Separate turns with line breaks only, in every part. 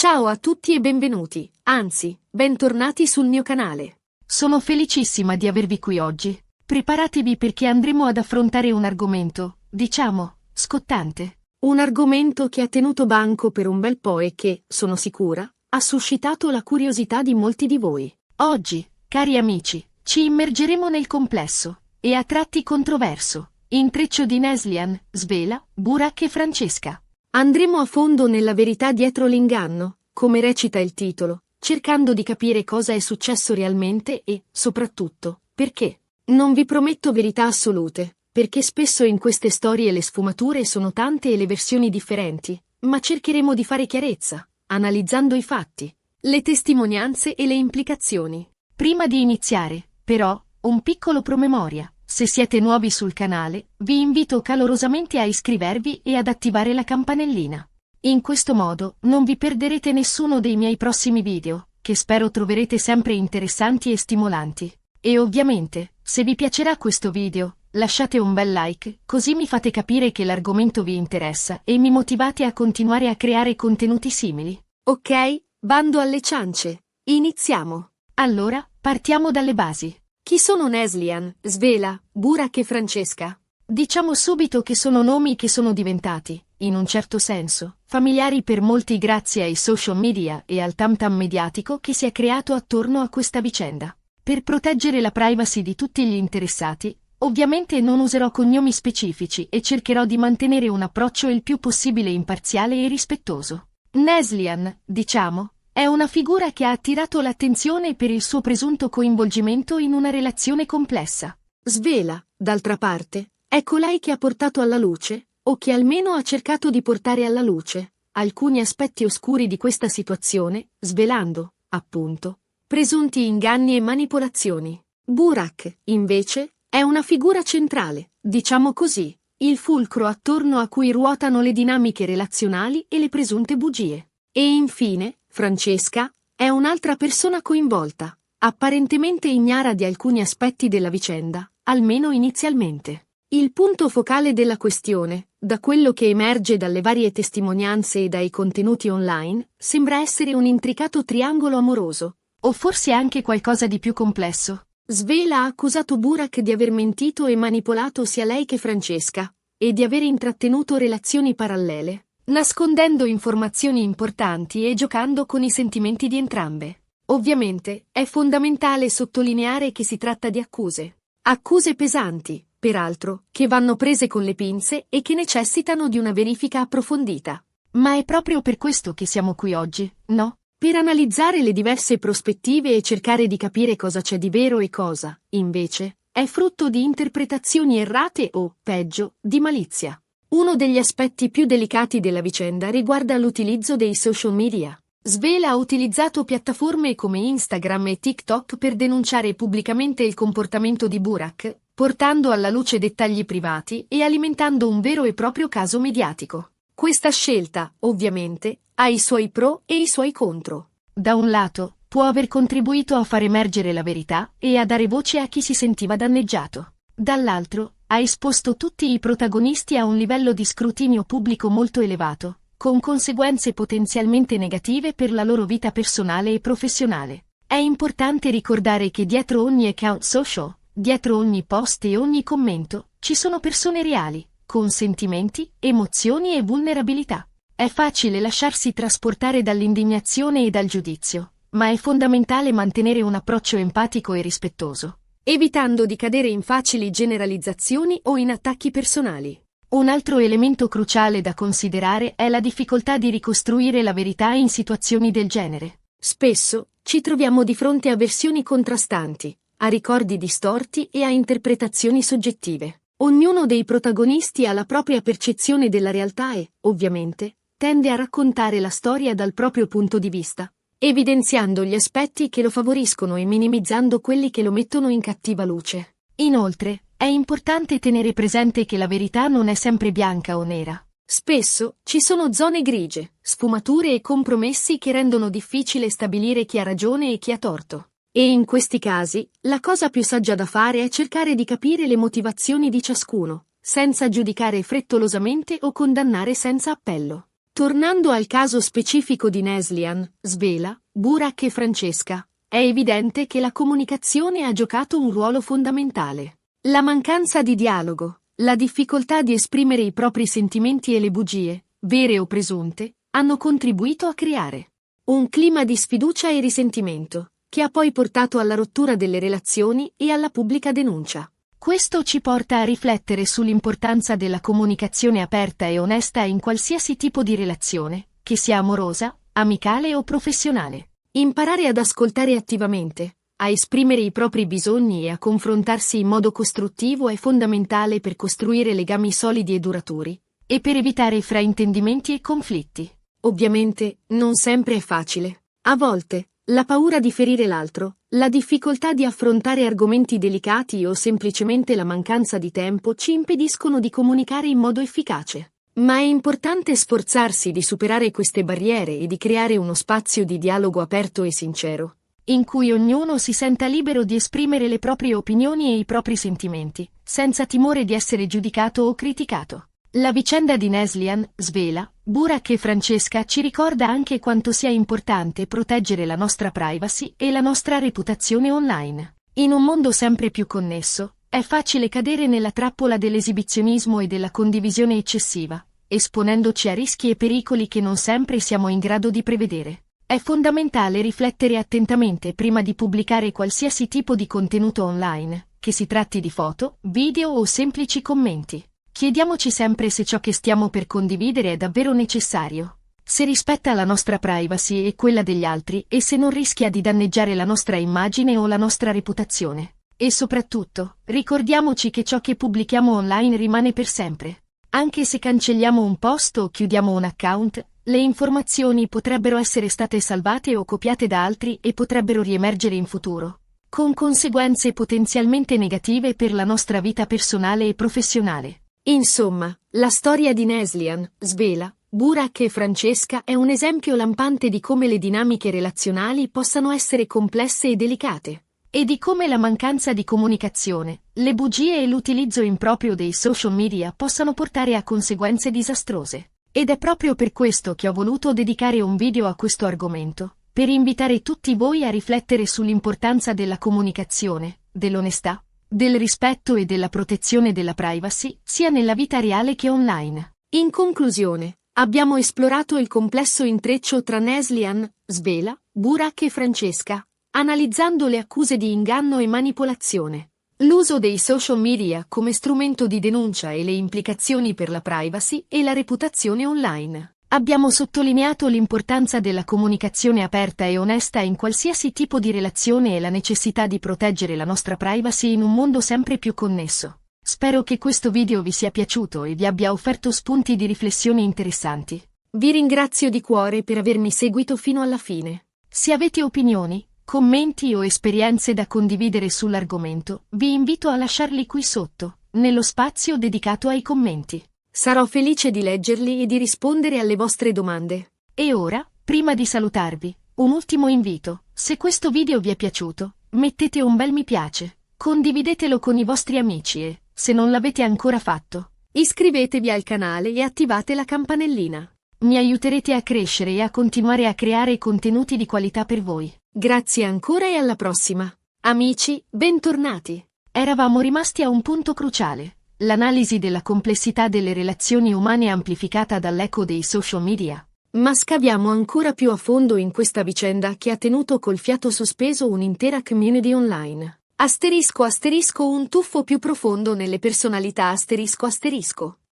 Ciao a tutti e benvenuti, anzi, bentornati sul mio canale.
Sono felicissima di avervi qui oggi. Preparatevi perché andremo ad affrontare un argomento, diciamo, scottante.
Un argomento che ha tenuto banco per un bel po' e che, sono sicura, ha suscitato la curiosità di molti di voi.
Oggi, cari amici, ci immergeremo nel complesso, e a tratti controverso, intreccio di Neslihan, Svela, Burak e Francesca.
Andremo a fondo nella verità dietro l'inganno, come recita il titolo, cercando di capire cosa è successo realmente e, soprattutto, perché. Non vi prometto verità assolute, perché spesso in queste storie le sfumature sono tante e le versioni differenti, ma cercheremo di fare chiarezza, analizzando i fatti, le testimonianze e le implicazioni.
Prima di iniziare, però, un piccolo promemoria. Se siete nuovi sul canale, vi invito calorosamente a iscrivervi e ad attivare la campanellina. In questo modo non vi perderete nessuno dei miei prossimi video, che spero troverete sempre interessanti e stimolanti. E ovviamente, se vi piacerà questo video, lasciate un bel like, così mi fate capire che l'argomento vi interessa e mi motivate a continuare a creare contenuti simili.
Ok, bando alle ciance. Iniziamo.
Allora, partiamo dalle basi.
Chi sono Neslihan, Svela, Burak e Francesca?
Diciamo subito che sono nomi che sono diventati, in un certo senso, familiari per molti grazie ai social media e al tam-tam mediatico che si è creato attorno a questa vicenda. Per proteggere la privacy di tutti gli interessati, ovviamente non userò cognomi specifici e cercherò di mantenere un approccio il più possibile imparziale e rispettoso. Neslihan, diciamo, è una figura che ha attirato l'attenzione per il suo presunto coinvolgimento in una relazione complessa.
Svela, d'altra parte, è colei che ha portato alla luce, o che almeno ha cercato di portare alla luce, alcuni aspetti oscuri di questa situazione, svelando, appunto, presunti inganni e manipolazioni. Burak, invece, è una figura centrale, diciamo così, il fulcro attorno a cui ruotano le dinamiche relazionali e le presunte bugie. E infine, Francesca è un'altra persona coinvolta, apparentemente ignara di alcuni aspetti della vicenda, almeno inizialmente. Il punto focale della questione, da quello che emerge dalle varie testimonianze e dai contenuti online, sembra essere un intricato triangolo amoroso.
O forse anche qualcosa di più complesso.
Svela ha accusato Burak di aver mentito e manipolato sia lei che Francesca, e di aver intrattenuto relazioni parallele, nascondendo informazioni importanti e giocando con i sentimenti di entrambe. Ovviamente, è fondamentale sottolineare che si tratta di accuse. Accuse pesanti, peraltro, che vanno prese con le pinze e che necessitano di una verifica approfondita.
Ma è proprio per questo che siamo qui oggi, no?
Per analizzare le diverse prospettive e cercare di capire cosa c'è di vero e cosa, invece, è frutto di interpretazioni errate o, peggio, di malizia. Uno degli aspetti più delicati della vicenda riguarda l'utilizzo dei social media. Svela ha utilizzato piattaforme come Instagram e TikTok per denunciare pubblicamente il comportamento di Burak, portando alla luce dettagli privati e alimentando un vero e proprio caso mediatico. Questa scelta, ovviamente, ha i suoi pro e i suoi contro.
Da un lato, può aver contribuito a far emergere la verità e a dare voce a chi si sentiva danneggiato. Dall'altro, ha esposto tutti i protagonisti a un livello di scrutinio pubblico molto elevato, con conseguenze potenzialmente negative per la loro vita personale e professionale. È importante ricordare che dietro ogni account social, dietro ogni post e ogni commento, ci sono persone reali, con sentimenti, emozioni e vulnerabilità. È facile lasciarsi trasportare dall'indignazione e dal giudizio, ma è fondamentale mantenere un approccio empatico e rispettoso,
evitando di cadere in facili generalizzazioni o in attacchi personali.
Un altro elemento cruciale da considerare è la difficoltà di ricostruire la verità in situazioni del genere.
Spesso, ci troviamo di fronte a versioni contrastanti, a ricordi distorti e a interpretazioni soggettive. Ognuno dei protagonisti ha la propria percezione della realtà e, ovviamente, tende a raccontare la storia dal proprio punto di vista, evidenziando gli aspetti che lo favoriscono e minimizzando quelli che lo mettono in cattiva luce.
Inoltre, è importante tenere presente che la verità non è sempre bianca o nera.
Spesso, ci sono zone grigie, sfumature e compromessi che rendono difficile stabilire chi ha ragione e chi ha torto. E in questi casi, la cosa più saggia da fare è cercare di capire le motivazioni di ciascuno, senza giudicare frettolosamente o condannare senza appello. Tornando al caso specifico di Neslihan, Svela, Burak e Francesca, è evidente che la comunicazione ha giocato un ruolo fondamentale. La mancanza di dialogo, la difficoltà di esprimere i propri sentimenti e le bugie, vere o presunte, hanno contribuito a creare un clima di sfiducia e risentimento, che ha poi portato alla rottura delle relazioni e alla pubblica denuncia.
Questo ci porta a riflettere sull'importanza della comunicazione aperta e onesta in qualsiasi tipo di relazione, che sia amorosa, amicale o professionale.
Imparare ad ascoltare attivamente, a esprimere i propri bisogni e a confrontarsi in modo costruttivo è fondamentale per costruire legami solidi e duraturi,
e per evitare fraintendimenti e conflitti.
Ovviamente, non sempre è facile. A volte, la paura di ferire l'altro, la difficoltà di affrontare argomenti delicati o semplicemente la mancanza di tempo ci impediscono di comunicare in modo efficace. Ma è importante sforzarsi di superare queste barriere e di creare uno spazio di dialogo aperto e sincero,
in cui ognuno si senta libero di esprimere le proprie opinioni e i propri sentimenti, senza timore di essere giudicato o criticato. La vicenda di Neslihan, Svela, Burak e Francesca ci ricorda anche quanto sia importante proteggere la nostra privacy e la nostra reputazione online. In un mondo sempre più connesso, è facile cadere nella trappola dell'esibizionismo e della condivisione eccessiva, esponendoci a rischi e pericoli che non sempre siamo in grado di prevedere. È fondamentale riflettere attentamente prima di pubblicare qualsiasi tipo di contenuto online, che si tratti di foto, video o semplici commenti. Chiediamoci sempre se ciò che stiamo per condividere è davvero necessario, se rispetta la nostra privacy e quella degli altri e se non rischia di danneggiare la nostra immagine o la nostra reputazione. E soprattutto, ricordiamoci che ciò che pubblichiamo online rimane per sempre. Anche se cancelliamo un post o chiudiamo un account, le informazioni potrebbero essere state salvate o copiate da altri e potrebbero riemergere in futuro, con conseguenze potenzialmente negative per la nostra vita personale e professionale.
Insomma, la storia di Neslihan, Svela, Burak e Francesca è un esempio lampante di come le dinamiche relazionali possano essere complesse e delicate,
e di come la mancanza di comunicazione, le bugie e l'utilizzo improprio dei social media possano portare a conseguenze disastrose. Ed è proprio per questo che ho voluto dedicare un video a questo argomento, per invitare tutti voi a riflettere sull'importanza della comunicazione, dell'onestà, del rispetto e della protezione della privacy, sia nella vita reale che online.
In conclusione, abbiamo esplorato il complesso intreccio tra Neslihan, Svela, Burak e Francesca, analizzando le accuse di inganno e manipolazione, l'uso dei social media come strumento di denuncia e le implicazioni per la privacy e la reputazione online. Abbiamo sottolineato l'importanza della comunicazione aperta e onesta in qualsiasi tipo di relazione e la necessità di proteggere la nostra privacy in un mondo sempre più connesso. Spero che questo video vi sia piaciuto e vi abbia offerto spunti di riflessione interessanti. Vi ringrazio di cuore per avermi seguito fino alla fine.
Se avete opinioni, commenti o esperienze da condividere sull'argomento, vi invito a lasciarli qui sotto, nello spazio dedicato ai commenti.
Sarò felice di leggerli e di rispondere alle vostre domande.
E ora, prima di salutarvi, un ultimo invito. Se questo video vi è piaciuto, mettete un bel mi piace, condividetelo con i vostri amici e, se non l'avete ancora fatto,
iscrivetevi al canale e attivate la campanellina.
Mi aiuterete a crescere e a continuare a creare contenuti di qualità per voi.
Grazie ancora e alla prossima. Amici, bentornati.
Eravamo rimasti a un punto cruciale. L'analisi della complessità delle relazioni umane amplificata dall'eco dei social media.
Ma scaviamo ancora più a fondo in questa vicenda che ha tenuto col fiato sospeso un'intera community online. Un tuffo più profondo nelle personalità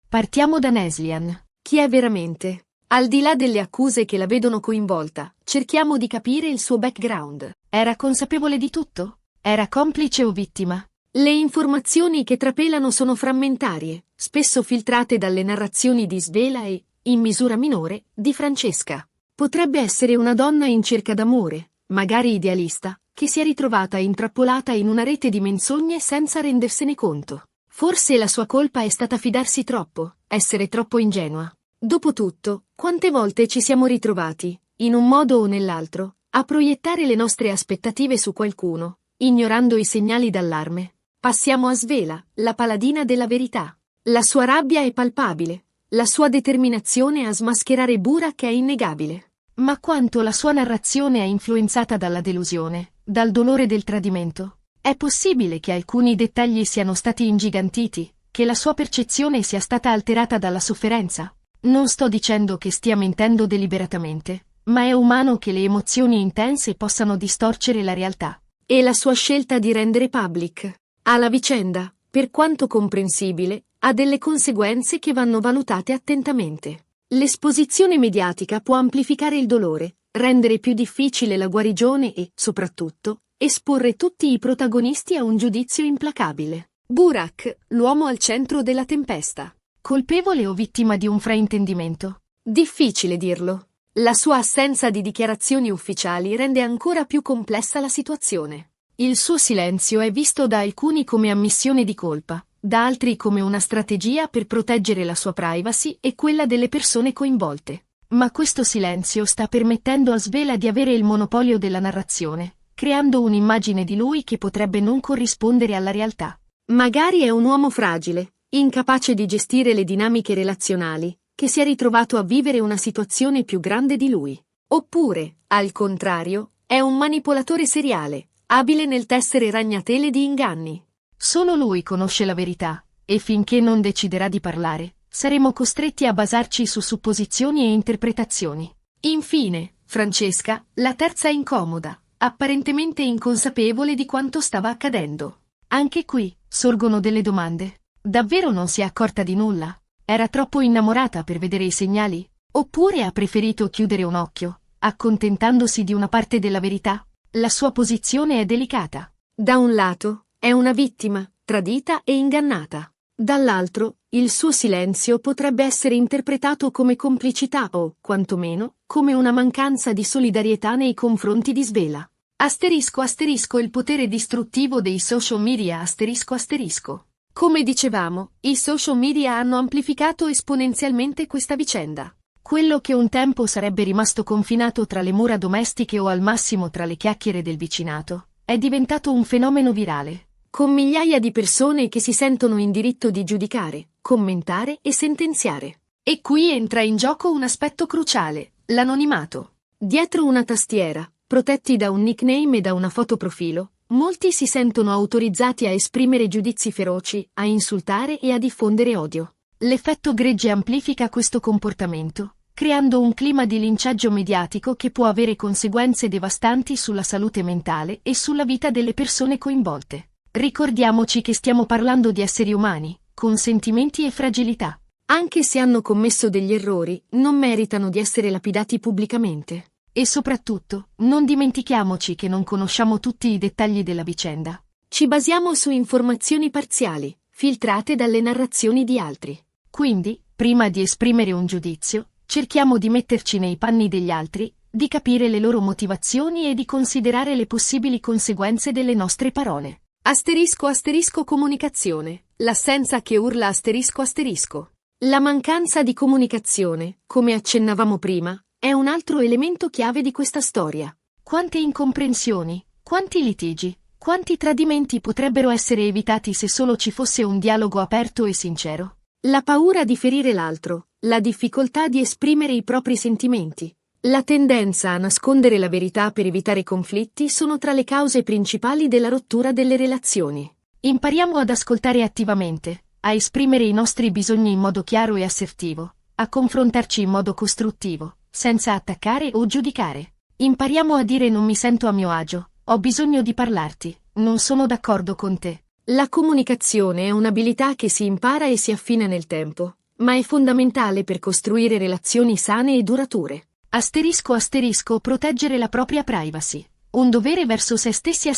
Partiamo da Neslihan.
Chi è veramente? Al di là delle accuse che la vedono coinvolta, cerchiamo di capire il suo background.
Era consapevole di tutto? Era complice o vittima?
Le informazioni che trapelano sono frammentarie, spesso filtrate dalle narrazioni di Svela e, in misura minore, di Francesca. Potrebbe essere una donna in cerca d'amore, magari idealista, che si è ritrovata intrappolata in una rete di menzogne senza rendersene conto. Forse la sua colpa è stata fidarsi troppo, essere troppo ingenua. Dopotutto, quante volte ci siamo ritrovati, in un modo o nell'altro, a proiettare le nostre aspettative su qualcuno, ignorando i segnali d'allarme. Passiamo a Svela, la paladina della verità. La sua rabbia è palpabile, La sua determinazione a smascherare Burak è innegabile.
Ma quanto la sua narrazione è influenzata dalla delusione, dal dolore del tradimento? È possibile che alcuni dettagli siano stati ingigantiti, che la sua percezione sia stata alterata dalla sofferenza? Non sto dicendo che stia mentendo deliberatamente, ma è umano che le emozioni intense possano distorcere la realtà.
E la sua scelta di rendere public la vicenda, per quanto comprensibile, ha delle conseguenze che vanno valutate attentamente. L'esposizione mediatica può amplificare il dolore, rendere più difficile la guarigione e, soprattutto, esporre tutti i protagonisti a un giudizio implacabile. Burak, l'uomo al centro della tempesta.
Colpevole o vittima di un fraintendimento?
Difficile dirlo. La sua assenza di dichiarazioni ufficiali rende ancora più complessa la situazione.
Il suo silenzio è visto da alcuni come ammissione di colpa, da altri come una strategia per proteggere la sua privacy e quella delle persone coinvolte. Ma questo silenzio sta permettendo a Svela di avere il monopolio della narrazione, creando un'immagine di lui che potrebbe non corrispondere alla realtà.
Magari è un uomo fragile, incapace di gestire le dinamiche relazionali, che si è ritrovato a vivere una situazione più grande di lui. Oppure, al contrario, è un manipolatore seriale, abile nel tessere ragnatele di inganni.
Solo lui conosce la verità, e finché non deciderà di parlare, saremo costretti a basarci su supposizioni e interpretazioni.
Infine, Francesca, la terza è incomoda, apparentemente inconsapevole di quanto stava accadendo.
Anche qui, sorgono delle domande. Davvero non si è accorta di nulla? Era troppo innamorata per vedere i segnali? Oppure ha preferito chiudere un occhio, accontentandosi di una parte della verità? La sua posizione è delicata.
Da un lato, è una vittima, tradita e ingannata. Dall'altro, il suo silenzio potrebbe essere interpretato come complicità o, quantomeno, come una mancanza di solidarietà nei confronti di Svela. ***, il potere distruttivo dei social media ***. Come dicevamo, i social media hanno amplificato esponenzialmente questa vicenda.
Quello che un tempo sarebbe rimasto confinato tra le mura domestiche o al massimo tra le chiacchiere del vicinato, è diventato un fenomeno virale.
Con migliaia di persone che si sentono in diritto di giudicare, commentare e sentenziare. E qui entra in gioco un aspetto cruciale, l'anonimato. Dietro una tastiera, protetti da un nickname e da una foto profilo, molti si sentono autorizzati a esprimere giudizi feroci, a insultare e a diffondere odio.
L'effetto gregge amplifica questo comportamento, creando un clima di linciaggio mediatico che può avere conseguenze devastanti sulla salute mentale e sulla vita delle persone coinvolte. Ricordiamoci che stiamo parlando di esseri umani, con sentimenti e fragilità.
Anche se hanno commesso degli errori, non meritano di essere lapidati pubblicamente.
E soprattutto, non dimentichiamoci che non conosciamo tutti i dettagli della vicenda.
Ci basiamo su informazioni parziali, filtrate dalle narrazioni di altri.
Quindi, prima di esprimere un giudizio, cerchiamo di metterci nei panni degli altri, di capire le loro motivazioni e di considerare le possibili conseguenze delle nostre parole.
Comunicazione. L'assenza che urla ***. La mancanza di comunicazione, come accennavamo prima, è un altro elemento chiave di questa storia.
Quante incomprensioni, quanti litigi, quanti tradimenti potrebbero essere evitati se solo ci fosse un dialogo aperto e sincero?
La paura di ferire l'altro, la difficoltà di esprimere i propri sentimenti, la tendenza a nascondere la verità per evitare conflitti sono tra le cause principali della rottura delle relazioni.
Impariamo ad ascoltare attivamente, a esprimere i nostri bisogni in modo chiaro e assertivo, a confrontarci in modo costruttivo, senza attaccare o giudicare. Impariamo a dire non mi sento a mio agio, ho bisogno di parlarti, non sono d'accordo con te.
La comunicazione è un'abilità che si impara e si affina nel tempo, ma è fondamentale per costruire relazioni sane e durature.
Proteggere la propria privacy. Un dovere verso se stessi ***.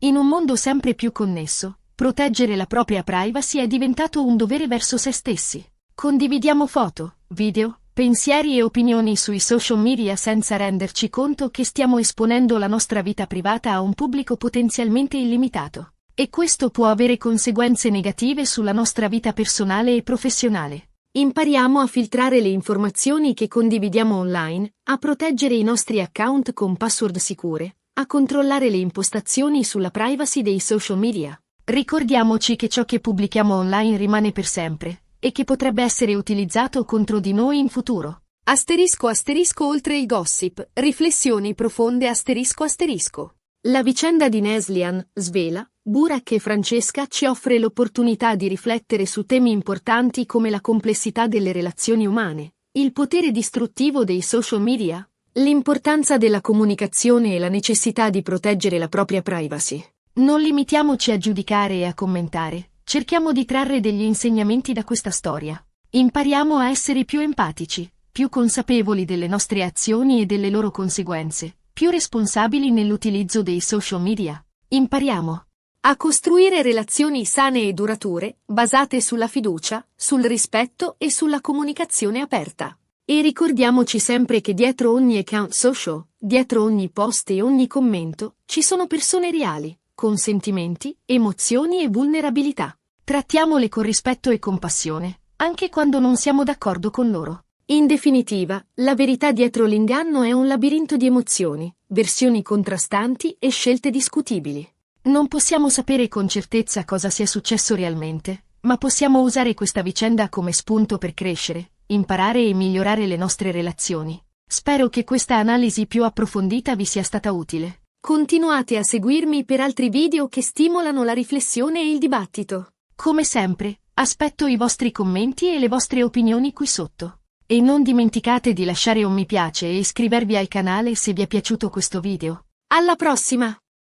In un mondo sempre più connesso, proteggere la propria privacy è diventato un dovere verso se stessi. Condividiamo foto, video, pensieri e opinioni sui social media senza renderci conto che stiamo esponendo la nostra vita privata a un pubblico potenzialmente illimitato. E questo può avere conseguenze negative sulla nostra vita personale e professionale.
Impariamo a filtrare le informazioni che condividiamo online, a proteggere i nostri account con password sicure, a controllare le impostazioni sulla privacy dei social media.
Ricordiamoci che ciò che pubblichiamo online rimane per sempre, e che potrebbe essere utilizzato contro di noi in futuro.
Asterisco asterisco oltre il gossip, riflessioni profonde asterisco asterisco. La vicenda di Neslihan svela, Burak e Francesca ci offre l'opportunità di riflettere su temi importanti come la complessità delle relazioni umane, il potere distruttivo dei social media, l'importanza della comunicazione e la necessità di proteggere la propria privacy.
Non limitiamoci a giudicare e a commentare, cerchiamo di trarre degli insegnamenti da questa storia. Impariamo a essere più empatici, più consapevoli delle nostre azioni e delle loro conseguenze, più responsabili nell'utilizzo dei social media. Impariamo
a costruire relazioni sane e durature, basate sulla fiducia, sul rispetto e sulla comunicazione aperta. E ricordiamoci sempre che dietro ogni account social, dietro ogni post e ogni commento, ci sono persone reali, con sentimenti, emozioni e vulnerabilità.
Trattiamole con rispetto e compassione, anche quando non siamo d'accordo con loro.
In definitiva, la verità dietro l'inganno è un labirinto di emozioni, versioni contrastanti e scelte discutibili.
Non possiamo sapere con certezza cosa sia successo realmente, ma possiamo usare questa vicenda come spunto per crescere, imparare e migliorare le nostre relazioni. Spero che questa analisi più approfondita vi sia stata utile.
Continuate a seguirmi per altri video che stimolano la riflessione e il dibattito.
Come sempre, aspetto i vostri commenti e le vostre opinioni qui sotto. E non dimenticate di lasciare un mi piace e iscrivervi al canale se vi è piaciuto questo video.
Alla prossima!